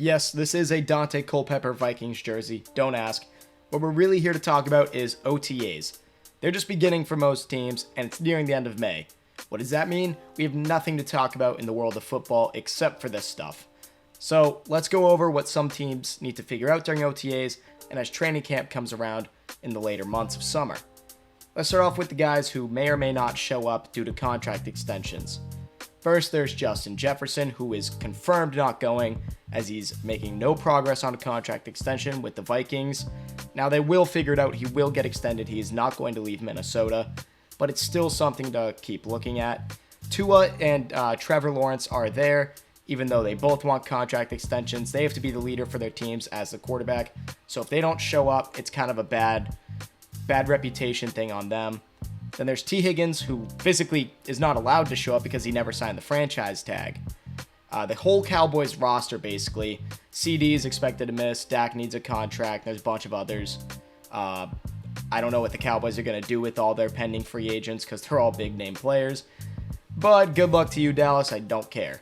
Yes, this is a Dante Culpepper Vikings jersey, don't ask. What we're really here to talk about is OTAs. They're just beginning for most teams, and it's nearing the end of May. What does that mean? We have nothing to talk about in the world of football except for this stuff. So let's go over what some teams need to figure out during OTAs and as training camp comes around in the later months of summer. Let's start off with the guys who may or may not show up due to contract extensions. First, there's Justin Jefferson, who is confirmed not going, as he's making no progress on a contract extension with the Vikings. Now, they will figure it out. He will get extended. He is not going to leave Minnesota, but it's still something to keep looking at. Tua and Trevor Lawrence are there, even though they both want contract extensions. They have to be the leader for their teams as the quarterback. So if they don't show up, it's kind of a bad reputation thing on them. Then there's T. Higgins, who physically is not allowed to show up because he never signed the franchise tag. The whole Cowboys roster, basically. CD is expected to miss. Dak needs a contract. There's a bunch of others. I don't know what the Cowboys are going to do with all their pending free agents because they're all big-name players. But good luck to you, Dallas. I don't care.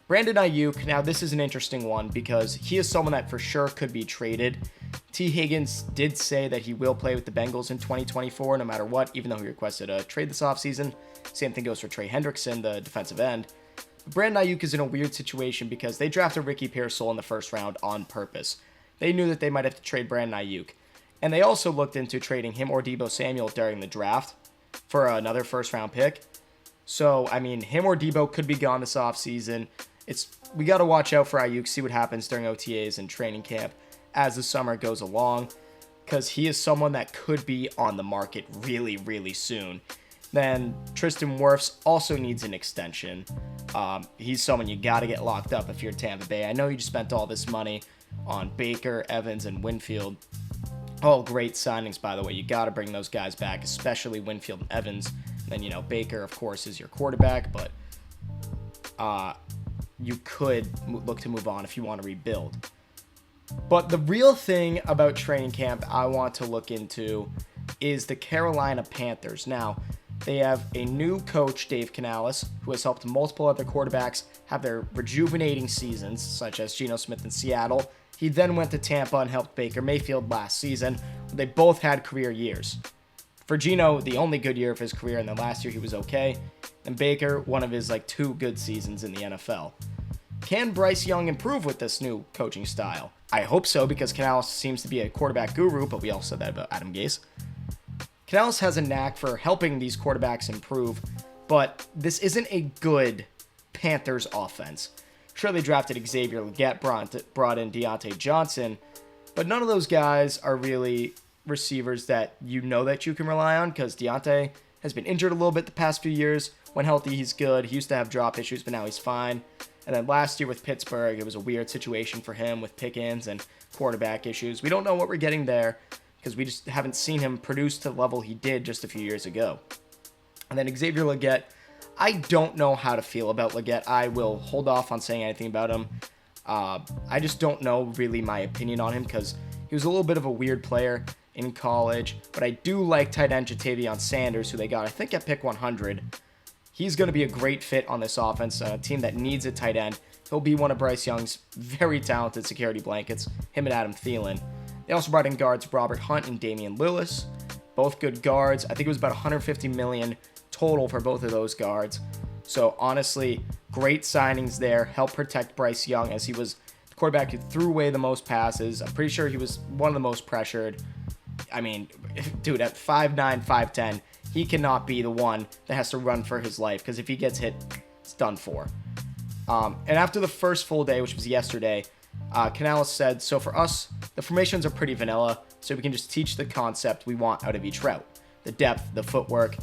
Brandon Ayuk, now this is an interesting one because he is someone that for sure could be traded. T. Higgins did say that he will play with the Bengals in 2024 no matter what, even though he requested a trade this offseason. Same thing goes for Trey Hendrickson, the defensive end. But Brandon Ayuk is in a weird situation because they drafted Ricky Pearsall in the first round on purpose. They knew that they might have to trade Brandon Ayuk. And they also looked into trading him or Deebo Samuel during the draft for another first-round pick. So, I mean, him or Deebo could be gone this offseason. We got to watch out for Ayuk, see what happens during OTAs and training camp as the summer goes along, because he is someone that could be on the market really, really soon. Then Tristan Wirfs also needs an extension. He's someone you got to get locked up if you're Tampa Bay. I know you just spent all this money on Baker, Evans, and Winfield. All great signings, by the way. You got to bring those guys back, especially Winfield and Evans. And then, Baker, of course, is your quarterback, but you could look to move on if you want to rebuild. But the real thing about training camp I want to look into is the Carolina Panthers. Now, they have a new coach, Dave Canales, who has helped multiple other quarterbacks have their rejuvenating seasons, such as Geno Smith in Seattle. He then went to Tampa and helped Baker Mayfield last season. They both had career years. For Geno, the only good year of his career, and then last year he was okay. And Baker, one of his two good seasons in the NFL. Can Bryce Young improve with this new coaching style? I hope so, because Canales seems to be a quarterback guru, but we also said that about Adam Gase. Canales has a knack for helping these quarterbacks improve, but this isn't a good Panthers offense. Sure, they drafted Xavier Legette, brought in Deontay Johnson, but none of those guys are really receivers that that you can rely on, because Deontay has been injured a little bit the past few years. When healthy, he's good. He used to have drop issues, but now he's fine. And then last year with Pittsburgh, it was a weird situation for him with Pickens and quarterback issues. We don't know what we're getting there because we just haven't seen him produce to the level he did just a few years ago. And then Xavier Legette, I don't know how to feel about Legette. I will hold off on saying anything about him. I just don't know really my opinion on him because he was a little bit of a weird player in college. But I do like tight end Jatavion Sanders, who they got, I think, at pick 100. He's going to be a great fit on this offense, a team that needs a tight end. He'll be one of Bryce Young's very talented security blankets, him and Adam Thielen. They also brought in guards Robert Hunt and Damian Lewis, both good guards. I think it was about $150 million total for both of those guards. So honestly, great signings there. Help protect Bryce Young, as he was the quarterback who threw away the most passes. I'm pretty sure he was one of the most pressured. I mean, dude, at 5'9", 5'10", he cannot be the one that has to run for his life, because if he gets hit, it's done for. And after the first full day, which was yesterday, Canales said, so for us, the formations are pretty vanilla, so we can just teach the concept we want out of each route. The depth, the footwork.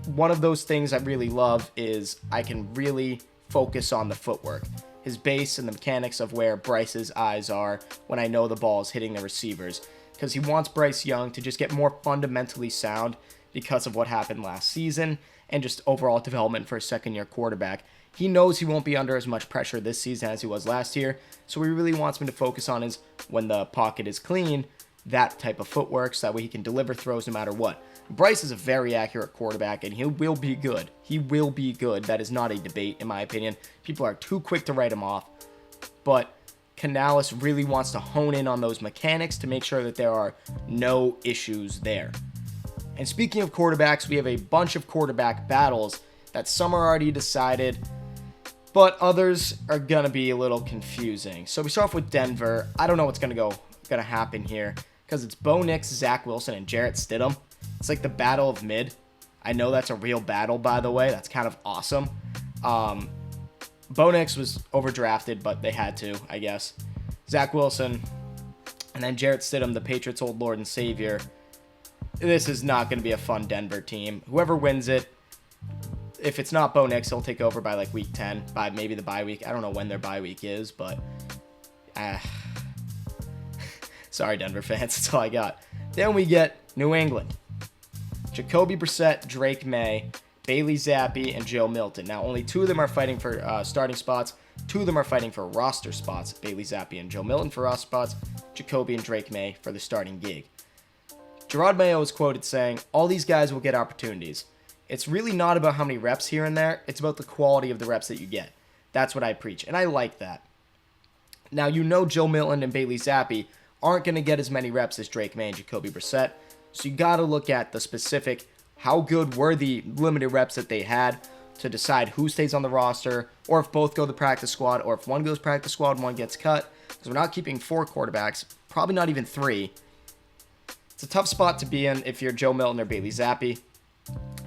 One of those things I really love is I can really focus on the footwork. His base and the mechanics of where Bryce's eyes are when I know the ball is hitting the receivers. Because he wants Bryce Young to just get more fundamentally sound because of what happened last season and just overall development for a second-year quarterback. He knows he won't be under as much pressure this season as he was last year, so he really wants him to focus on his, when the pocket is clean, that type of footwork, so that way he can deliver throws no matter what. Bryce is a very accurate quarterback, and he will be good. He will be good. That is not a debate, in my opinion. People are too quick to write him off. But Canales really wants to hone in on those mechanics to make sure that there are no issues there. And speaking of quarterbacks, we have a bunch of quarterback battles that some are already decided, but others are going to be a little confusing. So we start off with Denver. I don't know what's going to happen here because it's Bo Nix, Zach Wilson, and Jarrett Stidham. It's like the battle of mid. I know that's a real battle, by the way. That's kind of awesome. Bo Nix was overdrafted, but they had to, I guess. Zach Wilson, and then Jarrett Stidham, the Patriots' old Lord and Savior. This is not going to be a fun Denver team. Whoever wins it, if it's not Bo Nix, he'll take over by like week 10, by maybe the bye week. I don't know when their bye week is, but sorry, Denver fans. That's all I got. Then we get New England. Jacoby Brissett, Drake May, Bailey Zappi, and Joe Milton. Now, only two of them are fighting for starting spots. Two of them are fighting for roster spots. Bailey Zappi and Joe Milton for roster spots. Jacoby and Drake May for the starting gig. Gerard Mayo is quoted saying, all these guys will get opportunities. It's really not about how many reps here and there. It's about the quality of the reps that you get. That's what I preach, and I like that. Now, you know Joe Milton and Bailey Zappi aren't going to get as many reps as Drake May and Jacoby Brissett. So you got to look at the specific, how good were the limited reps that they had to decide who stays on the roster, or if both go to the practice squad, or if one goes practice squad, one gets cut. Because we're not keeping 4 quarterbacks, probably not even 3. It's a tough spot to be in if you're Joe Milton or Bailey Zappi,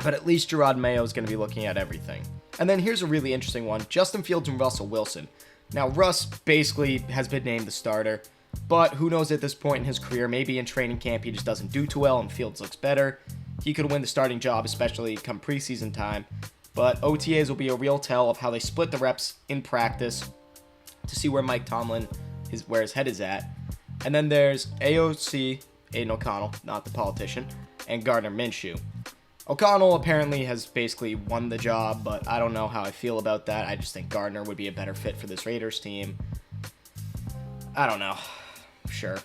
but at least Gerard Mayo is going to be looking at everything. And then here's a really interesting one, Justin Fields and Russell Wilson. Now, Russ basically has been named the starter, but who knows at this point in his career, maybe in training camp he just doesn't do too well and Fields looks better. He could win the starting job, especially come preseason time. But OTAs will be a real tell of how they split the reps in practice to see where Mike Tomlin, where his head is at. And then there's AOC, Aiden O'Connell, not the politician, and Gardner Minshew. O'Connell apparently has basically won the job, but I don't know how I feel about that. I just think Gardner would be a better fit for this Raiders team. I don't know. Sure.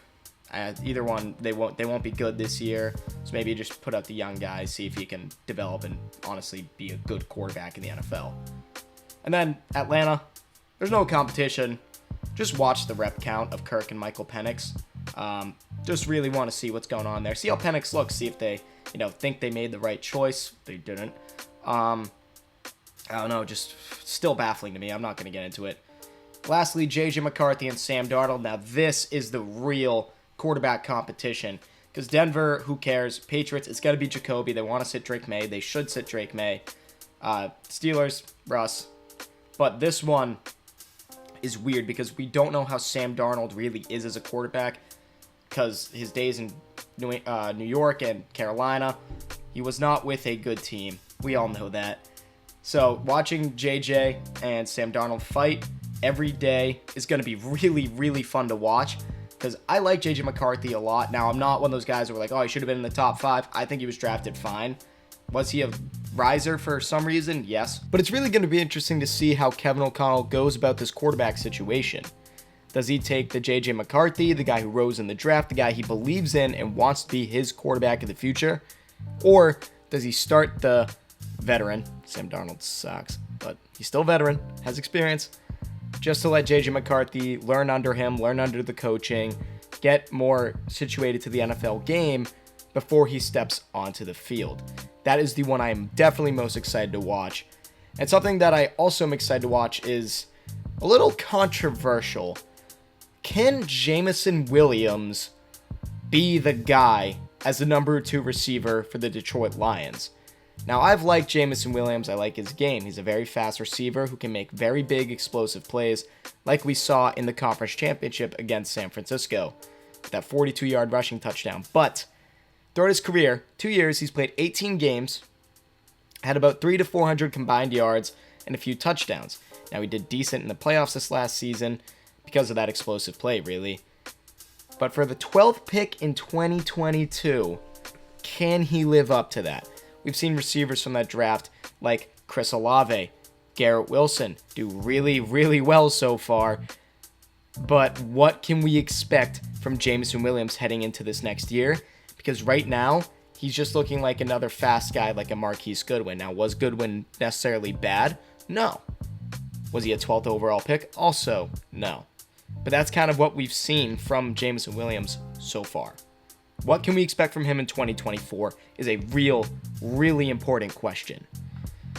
Either one, they won't be good this year. So maybe just put out the young guys, see if he can develop and honestly be a good quarterback in the NFL. And then Atlanta, there's no competition. Just watch the rep count of Kirk and Michael Penix. Just really want to see what's going on there. See how Penix looks. See if they, think they made the right choice. They didn't. I don't know. Just still baffling to me. I'm not going to get into it. Lastly, J.J. McCarthy and Sam Darnold. Now, this is the real quarterback competition. Because Denver, who cares? Patriots, it's got to be Jacoby. They want to sit Drake May. They should sit Drake May. Steelers, Russ. But this one is weird because we don't know how Sam Darnold really is as a quarterback. Because his days in New York and Carolina, he was not with a good team. We all know that. So watching JJ and Sam Darnold fight every day is going to be really, really fun to watch. Because I like J.J. McCarthy a lot. Now, I'm not one of those guys who are like, oh, he should have been in the top 5. I think he was drafted fine. Was he a riser for some reason? Yes. But it's really going to be interesting to see how Kevin O'Connell goes about this quarterback situation. Does he take the J.J. McCarthy, the guy who rose in the draft, the guy he believes in and wants to be his quarterback in the future? Or does he start the veteran? Sam Darnold sucks, but he's still a veteran, has experience. Just to let J.J. McCarthy learn under him, learn under the coaching, get more situated to the NFL game before he steps onto the field. That is the one I am definitely most excited to watch. And something that I also am excited to watch is a little controversial. Can Jameson Williams be the guy as the number 2 receiver for the Detroit Lions? Now, I've liked Jameson Williams. I like his game. He's a very fast receiver who can make very big, explosive plays like we saw in the conference championship against San Francisco. That 42-yard rushing touchdown. But throughout his career, 2 years, he's played 18 games, had about 300 to 400 combined yards, and a few touchdowns. Now, he did decent in the playoffs this last season because of that explosive play, really. But for the 12th pick in 2022, can he live up to that? We've seen receivers from that draft like Chris Olave, Garrett Wilson do really, really well so far. But what can we expect from Jameson Williams heading into this next year? Because right now, he's just looking like another fast guy like a Marquise Goodwin. Now, was Goodwin necessarily bad? No. Was he a 12th overall pick? Also, no. But that's kind of what we've seen from Jameson Williams so far. What can we expect from him in 2024 is a really important question.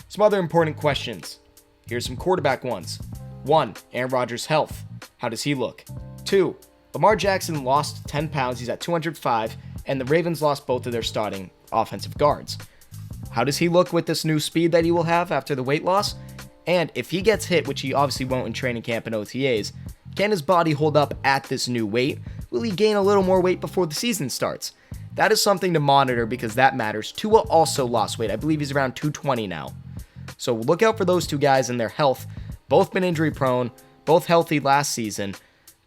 Some other important questions. Here's some quarterback ones. 1. Aaron Rodgers' health. How does he look? 2. Lamar Jackson lost 10 pounds. He's at 205. And the Ravens lost both of their starting offensive guards. How does he look with this new speed that he will have after the weight loss? And if he gets hit, which he obviously won't in training camp and OTAs, can his body hold up at this new weight? Will he gain a little more weight before the season starts? That is something to monitor because that matters. Tua also lost weight. I believe he's around 220 now. So look out for those two guys and their health. Both been injury prone, both healthy last season,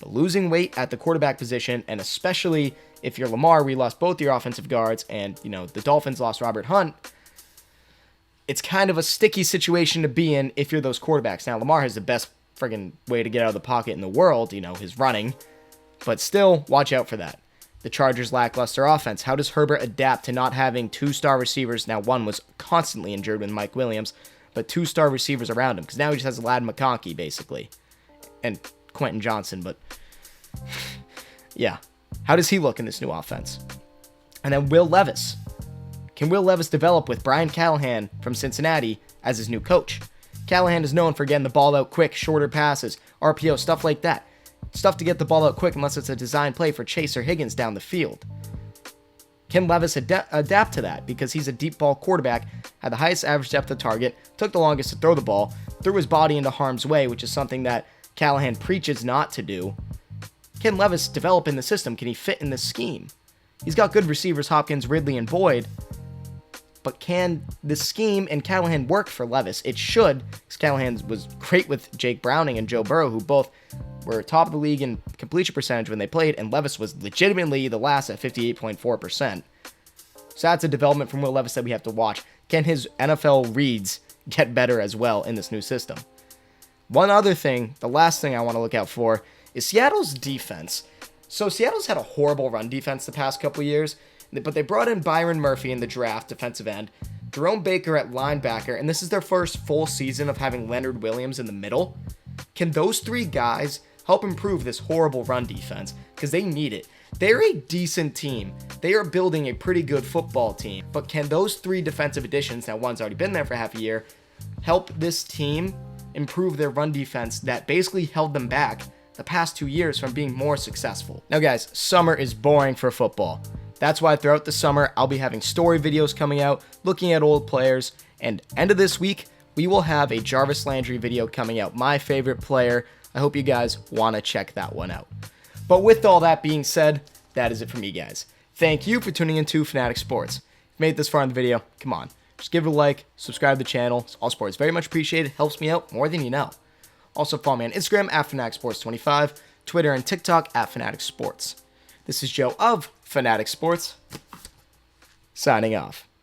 but losing weight at the quarterback position, and especially if you're Lamar, we lost both your offensive guards, and the Dolphins lost Robert Hunt. It's kind of a sticky situation to be in if you're those quarterbacks. Now, Lamar has the best friggin' way to get out of the pocket in the world, his running. But still, watch out for that. The Chargers' lackluster offense. How does Herbert adapt to not having 2-star receivers? Now, one was constantly injured with Mike Williams, but 2-star receivers around him. Because now he just has Ladd McConkey, basically. And Quentin Johnson, but... yeah. How does he look in this new offense? And then Will Levis. Can Will Levis develop with Brian Callahan from Cincinnati as his new coach? Callahan is known for getting the ball out quick, shorter passes, RPO, stuff like that. Stuff to get the ball out quick unless it's a design play for Chase or Higgins down the field. Can Levis adapt to that? Because he's a deep ball quarterback, had the highest average depth of target, took the longest to throw the ball, threw his body into harm's way, which is something that Callahan preaches not to do. Can Levis develop in the system? Can he fit in the scheme? He's got good receivers, Hopkins, Ridley, and Boyd. But can the scheme and Callahan work for Levis? It should, because Callahan was great with Jake Browning and Joe Burrow, who both were top of the league in completion percentage when they played, and Levis was legitimately the last at 58.4%. So that's a development from Will Levis that we have to watch. Can his NFL reads get better as well in this new system? One other thing, the last thing I want to look out for, is Seattle's defense. So Seattle's had a horrible run defense the past couple years, but they brought in Byron Murphy in the draft, defensive end, Jerome Baker at linebacker, and this is their first full season of having Leonard Williams in the middle. Can those three guys help improve this horrible run defense? Because they need it. They're a decent team. They are building a pretty good football team. But can those three defensive additions, now one's already been there for half a year, help this team improve their run defense that basically held them back the past 2 years from being more successful? Now guys, summer is boring for football. That's why throughout the summer, I'll be having story videos coming out, looking at old players, and end of this week, we will have a Jarvis Landry video coming out, my favorite player. I hope you guys want to check that one out. But with all that being said, that is it for me, guys. Thank you for tuning into Fanatic Sports. If you made it this far in the video, come on, just give it a like, subscribe to the channel. It's all sports, very much appreciated, helps me out more than you know. Also follow me on Instagram at FanaticSports25, Twitter and TikTok at Fanatic Sports. This is Joe of Fanatic Sports, signing off.